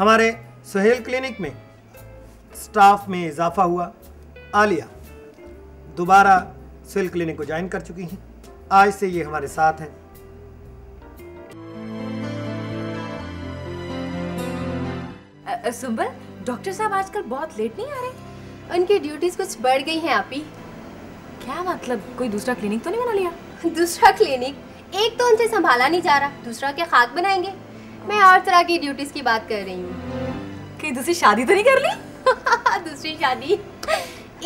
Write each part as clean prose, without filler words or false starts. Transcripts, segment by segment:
हमारे सुहेल क्लिनिक में स्टाफ में इजाफा हुआ। आलिया दोबारा सुहेल क्लिनिक को ज्वाइन कर चुकी हैं। आज से ये हमारे साथ हैं। सुंबल, डॉक्टर साहब आजकल बहुत लेट नहीं आ रहे? उनकी ड्यूटीज कुछ बढ़ गई हैं आपी। क्या मतलब, कोई दूसरा क्लिनिक तो नहीं बना लिया? दूसरा क्लिनिक? एक तो उनसे संभाला नहीं जा रहा, दूसरा क्या खाक बनाएंगे। मैं और तरह की ड्यूटीज की बात कर रही हूँ। कहीं दूसरी शादी तो नहीं कर ली? दूसरी शादी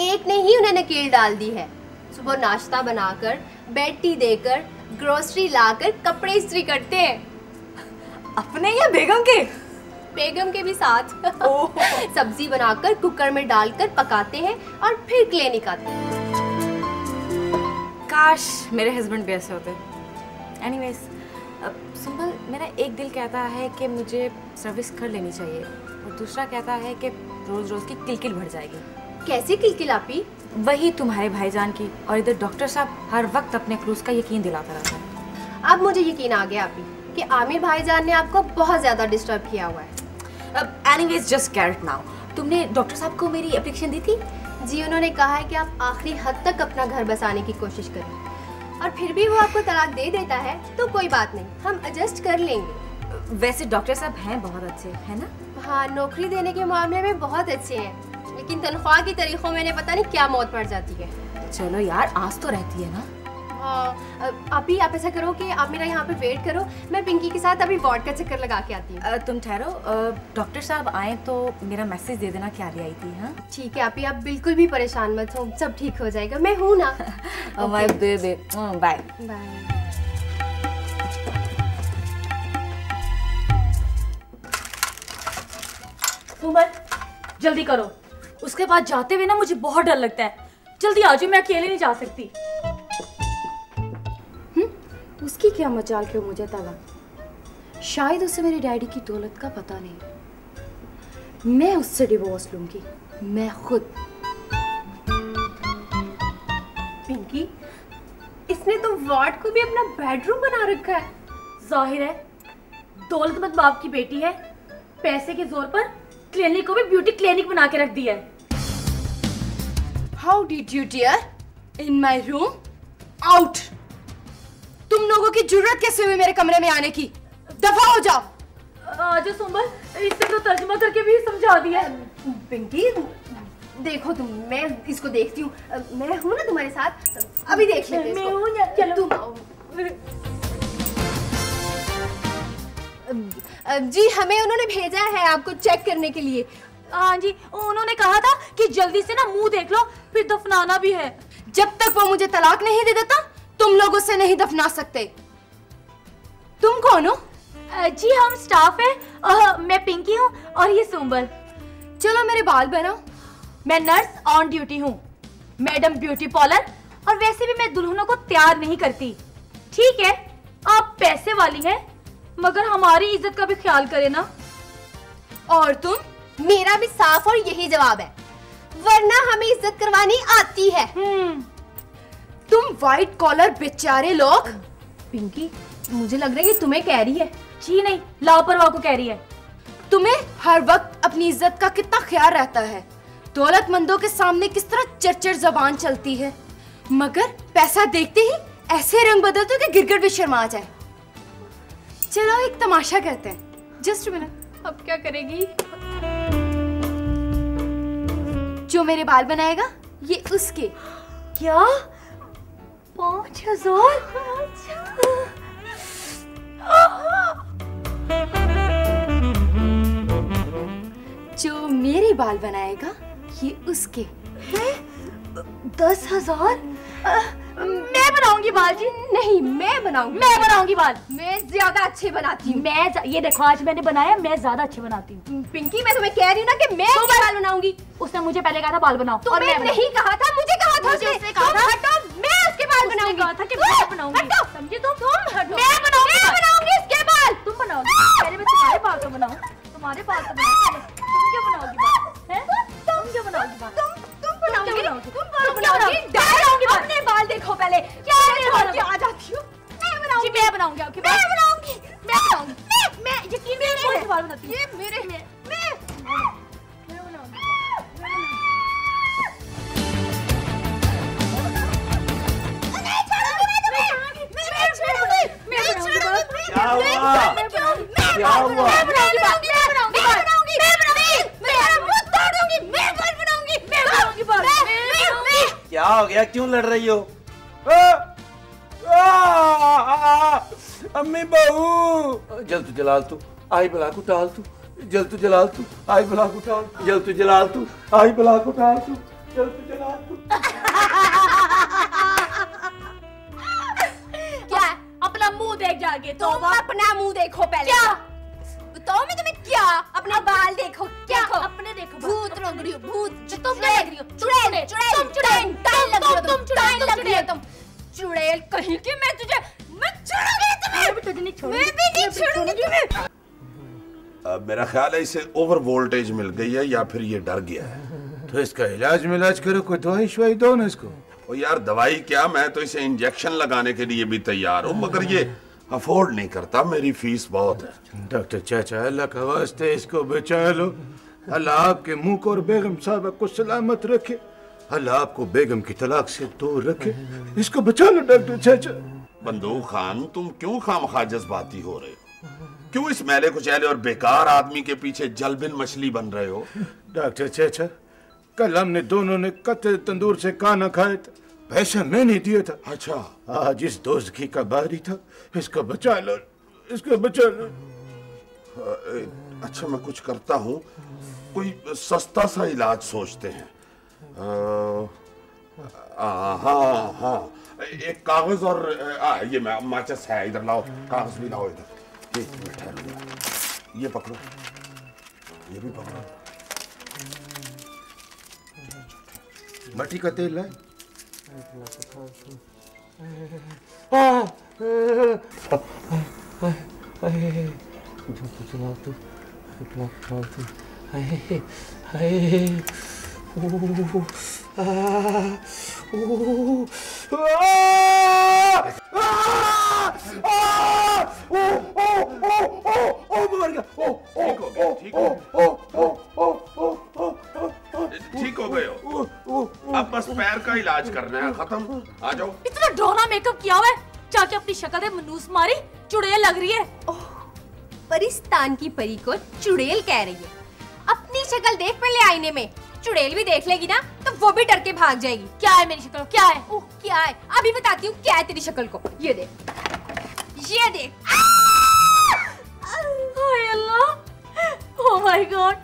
एक ने ही उन्हें नकेल डाल दी है। सुबह नाश्ता बनाकर, बेड टी देकर, ग्रोसरी लाकर कपड़े इस्त्री करते हैं। अपने या बेगम के? बेगम के भी साथ। सब्जी बनाकर कुकर में डालकर पकाते हैं और फिर क्लिनिक आते हैं। काश मेरे हस्बैंड भी ऐसे होते। एनीवेज, सुंबल, मेरा एक दिल कहता है कि मुझे सर्विस कर लेनी चाहिए और दूसरा कहता है कि रोज रोज की किलकिल बढ़ जाएगी। कैसी किलकिल आपी? वही तुम्हारे भाईजान की, और इधर डॉक्टर साहब हर वक्त अपने क्रूज का यकीन दिलाता रहता है। अब मुझे यकीन आ गया आपी कि आमिर भाईजान ने आपको बहुत ज्यादा डिस्टर्ब किया हुआ है। Anyways, just get now. तुमने डॉक्टर साहब को मेरी एप्लीकेशन दी थी? जी, उन्होंने कहा है कि आप आखिरी हद तक अपना घर बसाने की कोशिश करें और फिर भी वो आपको तलाक दे देता है तो कोई बात नहीं, हम एडजस्ट कर लेंगे। वैसे डॉक्टर साहब हैं बहुत अच्छे, है ना? हाँ, नौकरी देने के मामले में बहुत अच्छे हैं, लेकिन तनख्वाह की तरीकों में पता नहीं क्या मौत पड़ जाती है। चलो यार, आस तो रहती है ना। हाँ, आप ऐसा करो कि आप मेरा यहाँ पे वेट करो, मैं पिंकी के साथ अभी वार्ड का चक्कर लगा के आती हूँ। तुम ठहरो, डॉक्टर साहब आए तो मेरा मैसेज दे देना क्या ले आई थी। हाँ ठीक है आप बिल्कुल भी परेशान मत हो, सब ठीक हो जाएगा, मैं हूँ ना। Bye bye bye. सुमन, जल्दी करो, उसके बाद जाते हुए ना मुझे बहुत डर लगता है। जल्दी आ जाओ, मैं अकेले नहीं जा सकती। उसकी क्या मजाल क्यों मुझे तलाक? शायद उसे मेरे डैडी की दौलत का पता नहीं। मैं उससे डिवोर्स लूंगी, मैं खुद। पिंकी, इसने तो वार्ड को भी अपना बेडरूम बना रखा है। जाहिर है दौलतमंद बाप की बेटी है, पैसे के जोर पर क्लिनिक को भी ब्यूटी क्लिनिक बना के रख दिया है। How did you dare in my room? Out! तुम लोगों की जरूरत कैसे हुई मेरे कमरे में आने की? दफा हो जाओ। आज सुंबल, इससे तो तर्जुमा करके भी समझा दिया। पिंकी देखो तुम, मैं इसको देखती हूँ, मैं हूँ ना तुम्हारे साथ, अभी देख लेते हैं। मैं हूँ ना, चलो तुम आओ। जी, हमें उन्होंने भेजा है आपको चेक करने के लिए। हाँ जी, उन्होंने कहा था कि जल्दी से ना मुंह देख लो, फिर दफनाना भी है। जब तक वो मुझे तलाक नहीं दे देता तुम लोग उसे नहीं दफना सकते। तुम कौन हो? जी, हम स्टाफ है। मैं पिंकी हूँ और ये सुंबल। चलो मेरे बाल बनाओ। मैं नर्स ऑन ड्यूटी हूँ, मैडम ब्यूटी पार्लर, और वैसे भी मैं दुल्हनों को तैयार नहीं करती। ठीक है, आप पैसे वाली हैं, मगर हमारी इज्जत का भी ख्याल करें ना। और तुम? मेरा भी साफ और यही जवाब है, वरना हमें इज्जत करवानी आती है। तुम व्हाइट कॉलर बेचारे लोग। पिंकी, मुझे लग रहा है कि तुम्हें कह रही है। जी नहीं, लापरवाह को कह रही है। तुम्हें हर वक्त अपनी इज्जत का कितना ख्याल रहता है। दौलतमंदों के सामने किस तरह चरचर जबान चलती है, मगर पैसा देखते ही ऐसे रंग बदलते हो कि गिरगिट भी शर्मा जाए। चलो एक तमाशा करते हैं। Just minute. अब क्या करेगी? जो मेरे बाल बनाएगा ये उसके। क्या? 5000? जो मेरे बाल बनाएगा ये उसके। 10,000? मैं बनाऊंगी बाल जी। नहीं, मैं बनाऊंगी। मैं बनाऊंगी बाल। मैं ज्यादा अच्छे बनाती हूँ। ये देखो, आज मैंने बनाया, मैं ज्यादा अच्छे बनाती हूँ। पिंकी, मैं तुम्हें कह रही हूँ ना कि मैं उसके बाल बनाऊंगी। उसने मुझे पहले कहा था बाल बनाओ, और मैं नहीं कहा था, मुझे कहा था मुझे उसने कहा था, हटो, मैं उसके बाल बनाऊंगी। कहा था कि मैं बनाऊंगी। हटो, समझे तुम? मैं बनाऊंगी इसके बाल। तुम बनाओगी? पहले मैं तुम्हारे बाल तो बनाऊं। तुम्हारे बाल तो बनाओ। तुम क्या बनाओगी बाल? तुम क्या बनाओगी बाल? तुम बनाओगी? अपने बाल देखो पहले। क्या आ जाती हूँ? मैं बनाऊंगी। मैं बनाऊंगी। मैं यकीन नहीं है। बाल बनाती हूँ। ये मेरे मैं क्या हो गया, क्यों लड़ रही हो? अम्मी बहू, जल तू जलाल तू आई बला को टाल तू, जल तू जलाल तू आई बला को टाल, जल तू जलाल तू आई बला को टाल तू, जल तू जलाल तू। क्या अपना मुंह देख जाके तो अपना मुंह देखो पहले। क्या बताओ मैं तुम्हें क्या? अपना बाल देखो। क्या देखो अपने देखो भूत लग रही हो, भूत। तुम क्या लग रही हो? चुड़ैल, चुड़ैल, तुम चुड़ैल, टाइल लग रही हो, तुम चुड़ैल लग रही हो तुम। चुड़ैल कहीं की, मैं छोड़ूंगी तुम्हें। मैं भी तुझे नहीं छोड़ूंगी। मैं भी नहीं छोड़ूंगी तुम्हें। मेरा ख्याल है इसे ओवर वोल्टेज मिल गई है या फिर ये डर गया है। तो इसका इलाज करो, कोई दवाई शवाई दो ना इसको। ओ यार दवाई क्या, मैं तो इसे इंजेक्शन लगाने के लिए भी तैयार हूँ, मगर ये अफोर्ड नहीं करता, मेरी फीस बहुत है। डॉक्टर चाचा अल्लाह का वास्ते इसको बचा लो। अल्लाह आपके मुंह को और बेगम साहब को सलामत रखे। अल्लाह आपको बेगम की तलाक से दूर रखे। इसको बचा लो डॉक्टर चाचा। बंदूक खान, तुम क्यों खामखा जज्बाती हो रहे हो? क्यों इस मैले कुचैले और बेकार आदमी के पीछे जलबिन मछली बन रहे हो? डॉक्टर चाचा, कल हमने दोनों ने कत्ल तंदूर से खाना खाया था, पैसा मैंने दिया था। अच्छा, आज इस दोस्तगी का बारी था, इसको बचा लो, इसको बचा लो। अच्छा मैं कुछ करता हूँ, कोई सस्ता सा इलाज सोचते हैं। हाँ हाँ, एक कागज और ये माचिस है, इधर लाओ, कागज भी लाओ इधर। ये पकड़ो, ये भी पकड़ो। मट्टी का तेल है। ठीक हो गए हो? अब बस पैर का इलाज करना है, खत्म। आ जाओ। इतना डोना मेकअप किया हुआ है, चाचा अपनी शक्ल में मनूस मारी, चुड़ैल लग रही है। परिस्तान की परी को चुड़ैल कह रही है। अपनी शक्ल देख पहले आईने में, चुड़ैल भी देख लेगी ना तो वो भी डर के भाग जाएगी। क्या है मेरी शक्ल, क्या है? ओह क्या है, अभी बताती हूँ क्या है तेरी शक्ल को। ये देख, ये देख। हाय अल्लाह, ओह माय गॉड।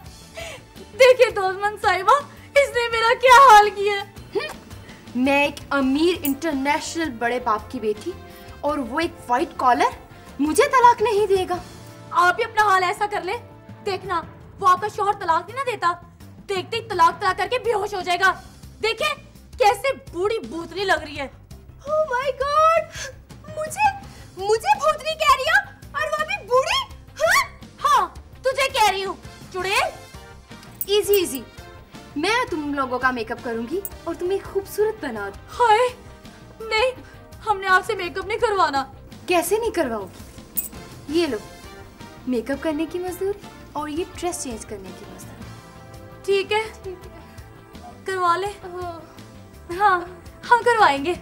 देखिए दोस्तमन साहिबा, इसने मेरा क्या हाल किया। मैं एक अमीर इंटरनेशनल बड़े बाप की बेटी और वो एक व्हाइट कॉलर, मुझे तलाक नहीं देगा। आप भी अपना हाल ऐसा कर ले, देखना वो आपका शौहर तलाक नहीं ना देता, देखते ही तलाक करके बेहोश हो जाएगा। देखे कैसे बूढ़ी भूतनी लग रही है। ओह माय गॉड, मुझे भूतनी कह रही हो और वो भी बूढ़ी? हाँ तुझे कह रही हूँ चुड़ैल। इजी इजी, मैं तुम लोगों का मेकअप करूंगी और तुम्हें खूबसूरत बना दूं। हाय नहीं, हमने आपसे मेकअप नहीं करवाना। कैसे नहीं करवाओगी? ये लो मेकअप करने की मजदूरी और ये ड्रेस चेंज करने की मजदूरी। ठीक है करवा ले। हाँ हम करवाएंगे।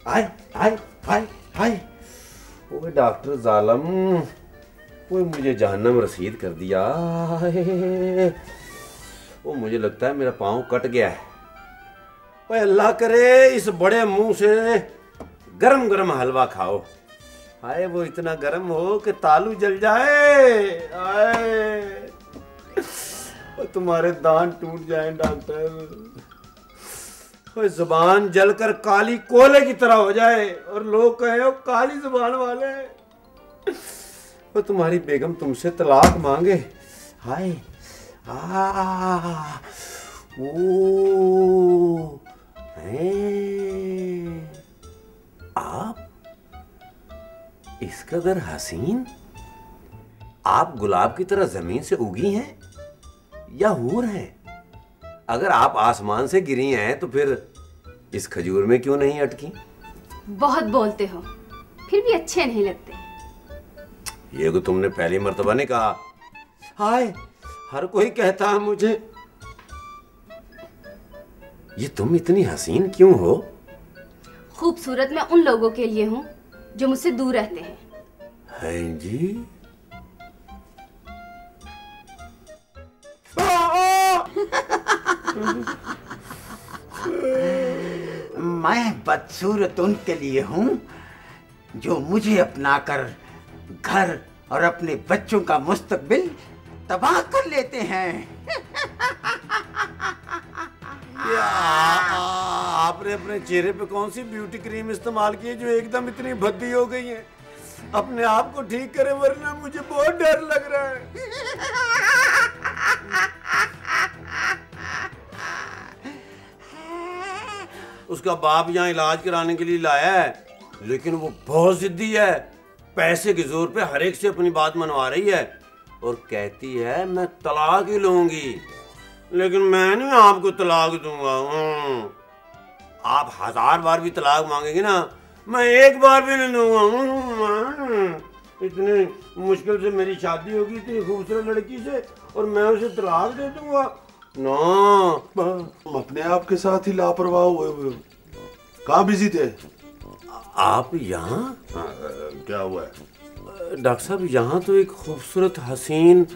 हाय हाय हाय हाय, ओए डॉक्टर जालम, वो मुझे जहन्नम रसीद कर दिया। वो मुझे लगता है मेरा पाँव कट गया है। ओए अल्लाह करे इस बड़े मुंह से गरम गरम हलवा खाओ। हाय वो इतना गरम हो कि तालू जल जाए। हाय तुम्हारे दांत टूट जाएं डॉक्टर। ओए जुबान जलकर काली कोयले की तरह हो जाए और लोग कहे ओ काली जुबान वाले। वो तुम्हारी बेगम तुमसे तलाक मांगे। हाय ओ आप इस कदर हसीन, आप गुलाब की तरह जमीन से उगी हैं या हूर हैं? अगर आप आसमान से गिरी हैं तो फिर इस खजूर में क्यों नहीं अटकी? बहुत बोलते हो, फिर भी अच्छे नहीं लगते। ये को तुमने पहली मर्तबा नहीं कहा। हाय, हर कोई कहता है मुझे। ये तुम इतनी हसीन क्यों हो? खूबसूरत मैं उन लोगों के लिए हूँ जो मुझसे दूर रहते हैं। हैं जी? मैं बदसूरत उनके लिए हूँ जो मुझे अपनाकर घर और अपने बच्चों का मुस्तकबिल तबाह कर लेते हैं। आपने अपने चेहरे पे कौन सी ब्यूटी क्रीम इस्तेमाल की है जो एकदम इतनी भद्दी हो गई है? अपने आप को ठीक करें वरना मुझे बहुत डर लग रहा है। उसका बाप यहाँ इलाज कराने के लिए लाया है, लेकिन वो बहुत जिद्दी है। पैसे के जोर पे हर एक से अपनी बात मनवा रही है और कहती है मैं तलाक ही लूंगी, लेकिन मैं नहीं आपको तलाक दूंगा। आप 1000 बार भी तलाक मांगेंगे ना, मैं एक बार भी नहीं दूंगा। इतनी मुश्किल से मेरी शादी होगी इतनी खूबसूरत लड़की से और मैं उसे तलाक दे दूंगा ना। तुम अपने आप के साथ ही लापरवाह हुए। कहाँ बिजी थे आप? यहाँ क्या हुआ है? डॉक्टर साहब, यहाँ तो एक खूबसूरत हसीन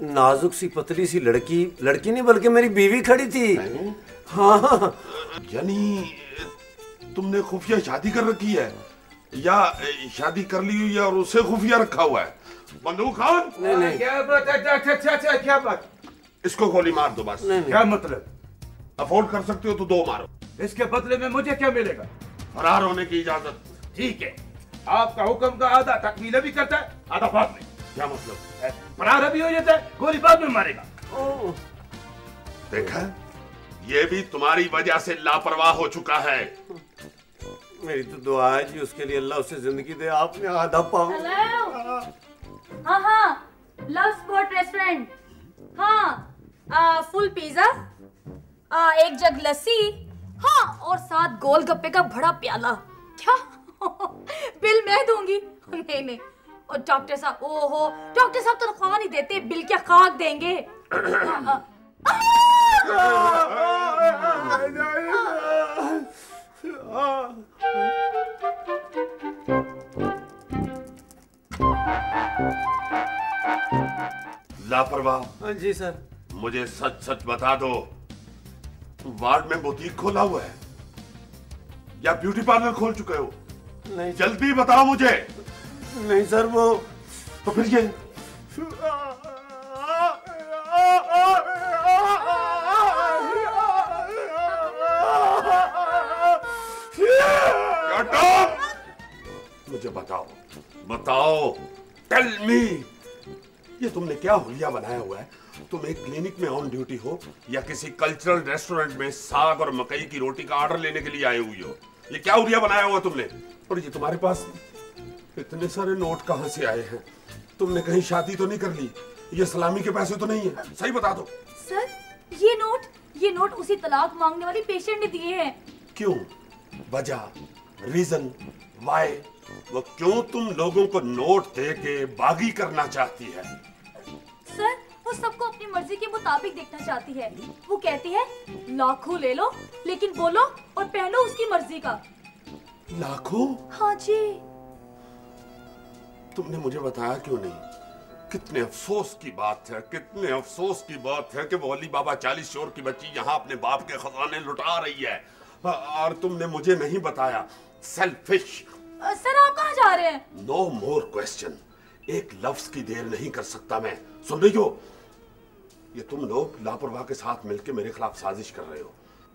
नाजुक सी पतली सी लड़की नहीं बल्कि मेरी बीवी खड़ी थी। हाँ। यानी तुमने खुफिया शादी कर रखी है या शादी कर ली हुई है और उसे खुफिया रखा हुआ है? बंदूक खान? नहीं। क्या बात? इसको गोली मार दो बस। क्या मतलब? अफोर्ड कर सकते हो तो 2 मारो। इसके बदले में मुझे क्या मिलेगा? फरार होने की इजाजत। ठीक है, आपका हुक्म का आधा तकमीला भी करता है, आधा बाद में। क्या मतलब? फरार भी हो जाता है, गोली बाद में मारेगा। देखा, ये भी तुम्हारी वजह से लापरवाह हो चुका है। मेरी तो दुआ है जी उसके लिए, अल्लाह उसे जिंदगी दे। आपने आधा पाव। हाँ, लव स्पॉट रेस्टोरेंट। हाँ, फुल पिज्जा, 1 जग लस्सी, हाँ, और 7 गोलगप्पे का बड़ा प्याला। क्या? बिल मैं दूंगी? नहीं। और डॉक्टर साहब, ओहो, डॉक्टर साहब तनख्वाह नहीं देते, बिल क्या खाक देंगे? लापरवाह। हाँ जी सर। मुझे सच सच बता दो, वार्ड में बुटीक खोला हुआ है या ब्यूटी पार्लर खोल चुके हो? नहीं। जल्दी बताओ मुझे। नहीं सर, वो तो फिर ये मुझे बताओ टेल मी, ये तुमने क्या हुलिया बनाया हुआ है? तुम एक क्लिनिक में ऑन ड्यूटी हो या किसी कल्चरल रेस्टोरेंट में साग और मकई की रोटी का ऑर्डर लेने के लिए आए हुई हो? ये क्या हुलिया बनाया हुआ तुमने? और ये तुम्हारे पास इतने सारे नोट कहां से आए हैं? तुमने कहीं शादी तो नहीं कर ली? ये सलामी के पैसे तो नहीं है? सही बता दो। सर, ये नोट उसी तलाक मांगने वाली पेशेंट ने दिए हैं। क्यों? वजह, रीजन, व्हाई? वो क्यों तुम लोगों को नोट दे के बागी करना चाहती है? सर, वो सबको अपनी मर्जी के मुताबिक देखना चाहती है। वो कहती है लाखों ले लो, लेकिन बोलो और पहनो उसकी मर्जी का। लाखों? हाँ जी। तुमने मुझे बताया क्यों नहीं? कितने अफसोस की बात है, कितने अफसोस की बात है कि वो अली बाबा 40 शोर की बच्ची यहाँ अपने बाप के खजाने लुटा रही है और तुमने मुझे नहीं बताया। सेल्फिश। सर, आप कहाँ जा रहे हैं? No more question. एक लफ्ज की देर नहीं कर सकता मैं। सुन रही हो? ये तुम लोग लापरवाह के साथ मिलकर मेरे खिलाफ साजिश कर रहे हो।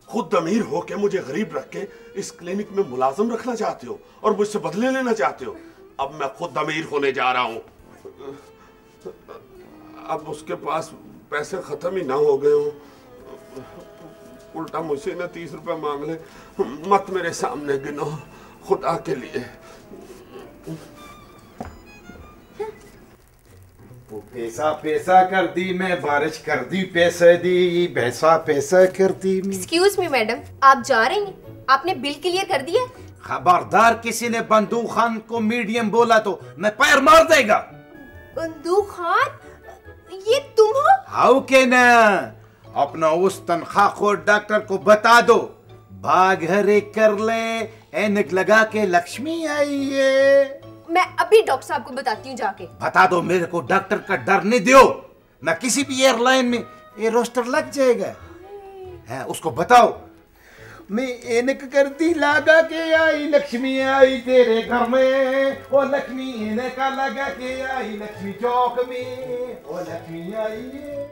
खुद अमीर हो के मुझे गरीब रख के इस क्लिनिक में मुलाजिम रखना चाहते हो और मुझसे बदले लेना चाहते हो। अब मैं खुद अमीर होने जा रहा हूं। अब उसके पास पैसे खत्म ही ना हो गए हो, उल्टा मुझसे ना 30 रुपए मांग ले। मत मेरे सामने गिनो खुदा के लिए। पैसा कर दी मैं, बारिश कर दी पैसे दी, पैसा कर दी। एक्सक्यूज मी मैडम, आप जा रही हैं? आपने बिल क्लियर कर दिया? खबरदार, किसी ने बंदूक खान को मीडियम बोला तो मैं पैर मार देगा। बंदूक खान, ये तुम हो? हाउ के ना, अपना उस तनख्वाहखोर डॉक्टर को बता दो, भाग हरे कर ले, ऐनक लगा के लक्ष्मी आई है। मैं अभी डॉक्टर साहब को बताती हूँ जाके। बता दो मेरे को, डॉक्टर का डर नहीं दियो, मैं किसी भी एयरलाइन में ये रोस्टर लग जाएगा है, उसको बताओ मैं ऐनक कर दी लगा के आई, लक्ष्मी आई तेरे घर में, ओ लक्ष्मी ऐनक लगा के आई लक्ष्मी चौक में, ओ लक्ष्मी आई है।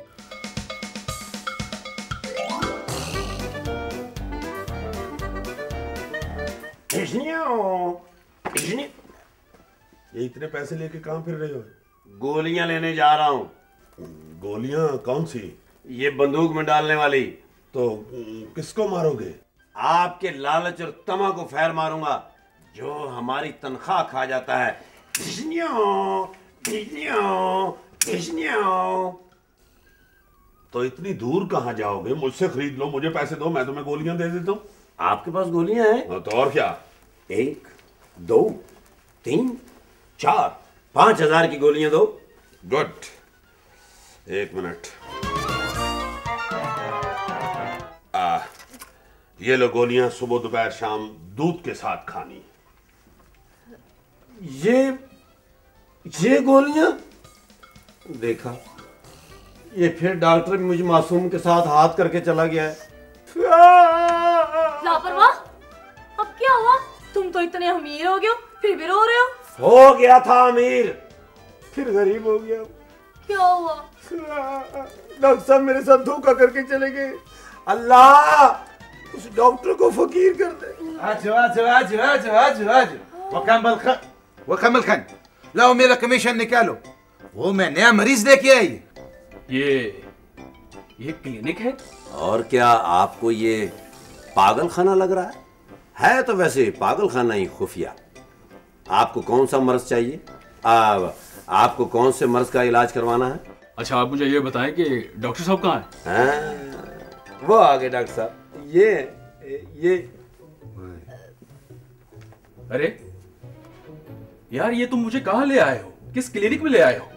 ये इतने पैसे लेके कहाँ फिर रहे हो? गोलियां लेने जा रहा हूँ। गोलियां कौन सी? ये बंदूक में डालने वाली। तो किसको मारोगे? आपके लालच और तमा को फैर मारूंगा जो हमारी तनख्वाह खा जाता है। तो इतनी दूर कहाँ जाओगे? मुझसे खरीद लो, मुझे पैसे दो, मैं तुम्हें गोलियां दे देता हूँ। आपके पास गोलियां हैं? तो और क्या? 1 2 3 4 5,000 की गोलियां दो। Good, 1 minute. ये लो गोलियां, सुबह दोपहर शाम दूध के साथ खानी। ये गोलियां देखा, ये फिर डॉक्टर भी मुझे मासूम के साथ हाथ करके चला गया है। लापरवाह, अब क्या हुआ? तुम तो इतने अमीर हो गए हो, फिर भी रो रहे हो। हो गया था अमीर, फिर गरीब हो गया। क्या हुआ? डॉक्टर साहब मेरे साथ धोखा करके चले गए। अल्लाह उस डॉक्टर को फकीर कर दे। आजो आजो आजो आजो आजो आजो, वो कमल खान लाओ मेरा कमीशन निकालो, वो मैं नया मरीज लेके आई। ये क्लिनिक है? और क्या आपको ये पागल खाना लग रहा है तो वैसे पागल खाना ही खुफिया। आपको कौन सा मर्ज चाहिए? आपको कौन से मर्ज का इलाज करवाना है? अच्छा आप मुझे ये बताएं कि डॉक्टर साहब कहाँ हैं? वो आ गए डॉक्टर साहब। ये अरे यार, ये तुम मुझे कहाँ ले आए हो? किस क्लिनिक में ले आए हो?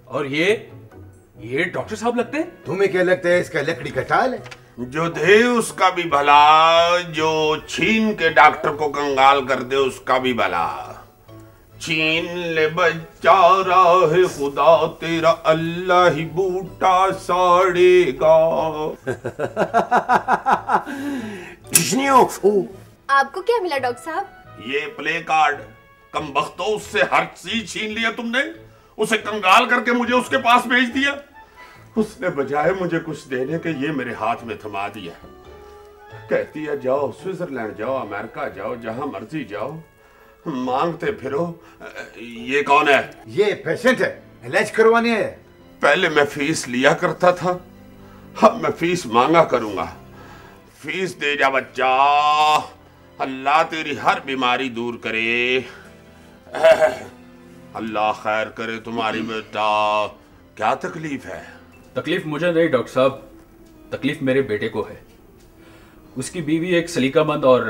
और ये डॉक्टर साहब लगते हैं? तुम्हें क्या लगता है इसका लकड़ी का टाल है? जो दे उसका भी भला, जो छीन के डॉक्टर को कंगाल कर दे उसका भी भला। छीन ले बच्चा राह खुदा तेरा, अल्लाह ही बूटा साड़ेगा। आपको क्या मिला डॉक्टर साहब? ये प्ले कार्ड। कम बख्तो, उससे हर चीज छीन लिया तुमने, उसे कंगाल करके मुझे उसके पास भेज दिया। उसने बजाय मुझे कुछ देने के ये मेरे हाथ में थमा दिया। कहती है जाओ स्विट्जरलैंड जाओ, अमेरिका जाओ, जहां मर्जी जाओ, मांगते फिरो। ये कौन है? ये पेशेंट है, इलाज करवाने है। पहले मैं फीस लिया करता था, अब मैं फीस मांगा करूंगा। फीस दे जा बच्चा, अल्लाह तेरी हर बीमारी दूर करे। अल्लाह खैर करे तुम्हारी। बेटा क्या तकलीफ है? तकलीफ मुझे नहीं डॉक्टर साहब, तकलीफ मेरे बेटे को है। उसकी बीवी एक सलीकामंद और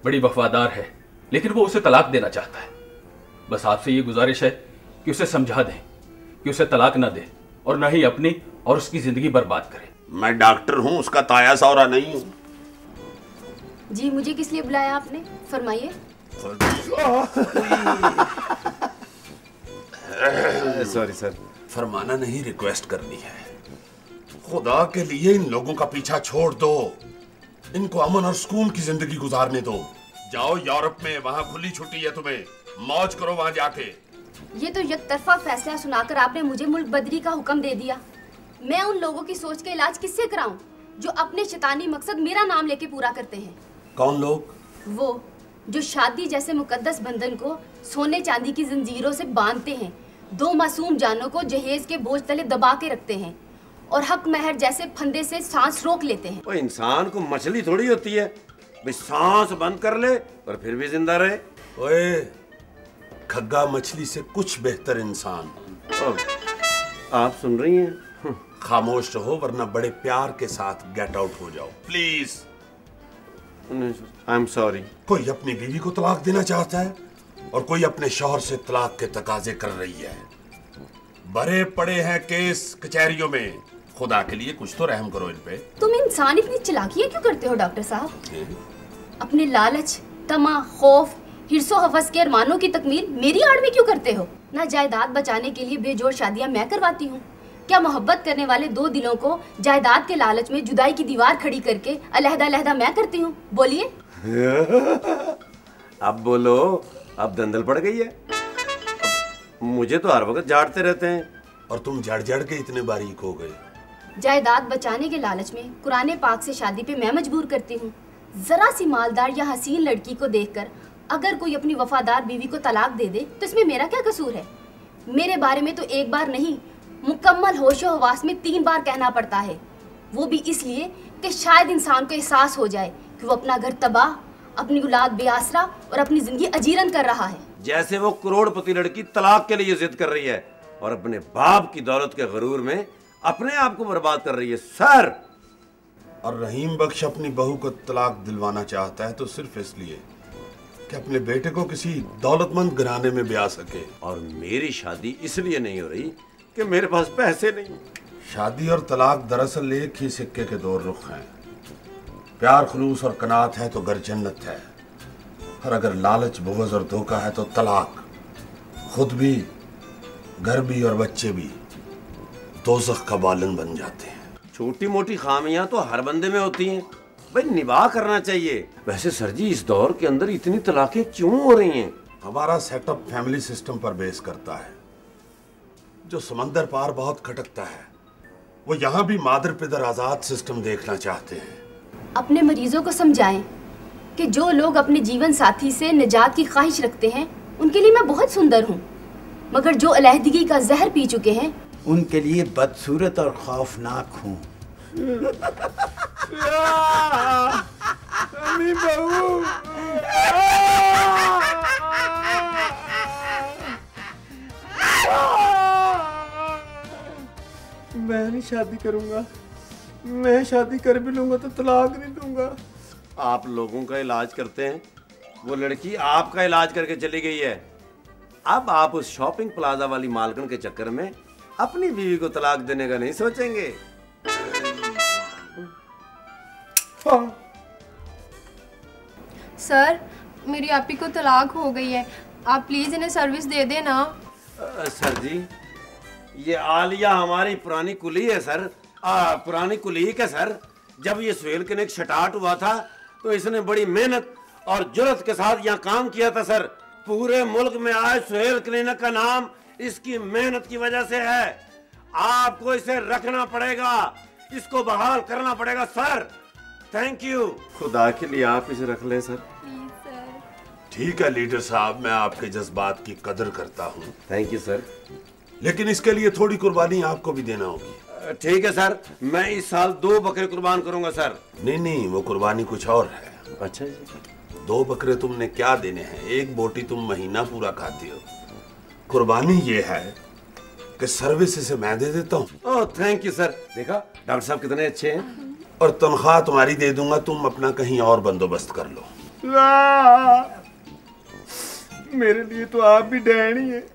बड़ी वफादार है, लेकिन वो उसे तलाक देना चाहता है। बस आपसे ये गुजारिश है कि उसे समझा दें कि उसे तलाक ना दे और ना ही अपनी और उसकी जिंदगी बर्बाद करे। मैं डॉक्टर हूं, उसका ताया सौरा नहीं हूं। जी मुझे किस लिए बुलाया आपने? फरमाइए। Sorry sir. फरमाना नहीं, रिक्वेस्ट करनी है। खुदा के लिए इन लोगों का पीछा छोड़ दो, इनको अमन और सुकून की जिंदगी गुजारने दो। जाओ यूरोप में, वहां खुली छुट्टी है तुम्हें, मौज करो वहां जाके। ये तो एकतरफा फैसला सुनाकर आपने मुझे मुल्क बदरी का हुक्म दे दिया। मैं उन लोगों की सोच का इलाज किससे कराऊं जो अपने शैतानी मकसद मेरा नाम लेके पूरा करते हैं? कौन लोग? वो जो शादी जैसे मुकद्दस बंधन को सोने चांदी की जंजीरों से बांधते हैं, दो मासूम जानों को जहेज के बोझ तले दबा के रखते हैं और हक महर जैसे फंदे से सांस रोक लेते हैं। वो इंसान को मछली थोड़ी होती है भाई सांस बंद कर ले और फिर भी जिंदा रहे। ओए खग्गा मछली से कुछ बेहतर इंसान। आप सुन रही हैं? खामोश रहो वरना बड़े प्यार के साथ गेट आउट हो जाओ प्लीज। I am sorry. कोई अपनी बीवी को तलाक देना चाहता है और कोई अपने शौहर से तलाक के तकाजे कर रही है। भरे पड़े हैं केस कचहरियों में, खुदा के लिए कुछ तो रहम करो इन पे। तुम इंसान इतनी चालाकियां क्यों करते हो डॉक्टर साहब? अपने लालच, तमा, खौफ, हिर्सो हवस के अरमानों की तकमील मेरी आड़ में क्यों करते हो? ना जायदाद बचाने के लिए बेजोड़ शादियां मैं करवाती हूँ। क्या मोहब्बत करने वाले दो दिलों को जायदाद के लालच में जुदाई की दीवार खड़ी करके अलहदा अलहदा मैं करती हूँ? बोलिए। अब बोलो, अब दंदल पड़ गई है। मुझे तो हर वक्त झाड़ते रहते हैं। और तुम जड़ जड़ के इतने बारीक हो गए। जायदाद बचाने के लालच में कुरान पाक से शादी पे मैं मजबूर करती हूँ। जरा सी मालदार या हसीन लड़की को देखकर अगर कोई अपनी वफादार बीवी को तलाक दे दे तो इसमें मेरा क्या कसूर है? मेरे बारे में तो एक बार नहीं, मुकम्मल होशो हवास में 3 बार कहना पड़ता है। वो भी इसलिए कि शायद इंसान को एहसास हो जाए कि वो अपना घर तबाह, अपनी औलाद बेआसरा और अपनी जिंदगी अजीरन कर रहा है। जैसे वो करोड़पति लड़की तलाक के लिए जिद कर रही है और अपने बाप की दौलत के गरूर में अपने आप को बर्बाद कर रही है सर। और रहीम बख्श अपनी बहू को तलाक दिलवाना चाहता है तो सिर्फ इसलिए कि अपने बेटे को किसी दौलतमंद घराने में ब्याह सके। और मेरी शादी इसलिए नहीं हो रही कि मेरे पास पैसे नहीं। शादी और तलाक दरअसल एक ही सिक्के के 2 रुख हैं। प्यार, खुलूस और कनात है तो घर जन्नत है, और अगर लालच, बुग़्ज़ और धोखा है तो तलाक, खुद भी, घर भी और बच्चे भी दोज़ख का बालन बन जाते हैं। छोटी मोटी खामियां तो हर बंदे में होती हैं भाई, निभाह करना चाहिए। वैसे सर जी, इस दौर के अंदर इतनी तलाकें क्यों हो रही हैं? हमारा सेटअप फैमिली सिस्टम पर बेस करता है। जो समंदर पार बहुत खटकता है, वो यहाँ भी मादर पिदर आजाद सिस्टम देखना चाहते हैं। अपने मरीजों को समझाएं कि जो लोग अपने जीवन साथी से निजात की ख्वाहिश रखते हैं उनके लिए मैं बहुत सुंदर हूँ, मगर जो अलहदगी का जहर पी चुके हैं उनके लिए बदसूरत और खौफनाक हूँ। मैं नहीं शादी करूंगा। मैं शादी कर भी लूंगा तो तलाक नहीं दूंगा। आप लोगों का इलाज करते हैं, वो लड़की आपका इलाज करके चली गई है। अब आप उस शॉपिंग प्लाजा वाली मालकिन के चक्कर में अपनी बीवी को तलाक देने का नहीं सोचेंगे। सर, मेरी आपी को तलाक हो गई है, आप प्लीज इन्हें सर्विस दे देना। सर जी, ये आलिया हमारी पुरानी कुली है सर, पुरानी कुलीग है सर। जब ये सुहेल क्लिनिक स्टार्ट हुआ था तो इसने बड़ी मेहनत और जुर्रत के साथ यहाँ काम किया था सर। पूरे मुल्क में आज सुहेल क्लिनिक का नाम इसकी मेहनत की वजह से है। आपको इसे रखना पड़ेगा, इसको बहाल करना पड़ेगा सर। Thank you. खुदा के लिए आप इसे रख लें सर। ठीक है लीडर साहब, मैं आपके जज्बात की कदर करता हूँ। Thank you sir. लेकिन इसके लिए थोड़ी कुर्बानी आपको भी देना होगी। ठीक है सर, मैं इस साल 2 बकरे कुर्बान करूंगा सर। नहीं, वो कुर्बानी कुछ और है। अच्छा जी। 2 बकरे तुमने क्या देने हैं? 1 बोटी तुम महीना पूरा खाती हो। कुर्बानी ये है कि सर्विस इसे मैं दे देता हूँ। Oh thank you sir. देखा डॉक्टर साहब कितने अच्छे हैं। और तनख्वाह तुम्हारी दे दूंगा, तुम अपना कहीं और बंदोबस्त कर लो। मेरे लिए तो आप भी डैनी है।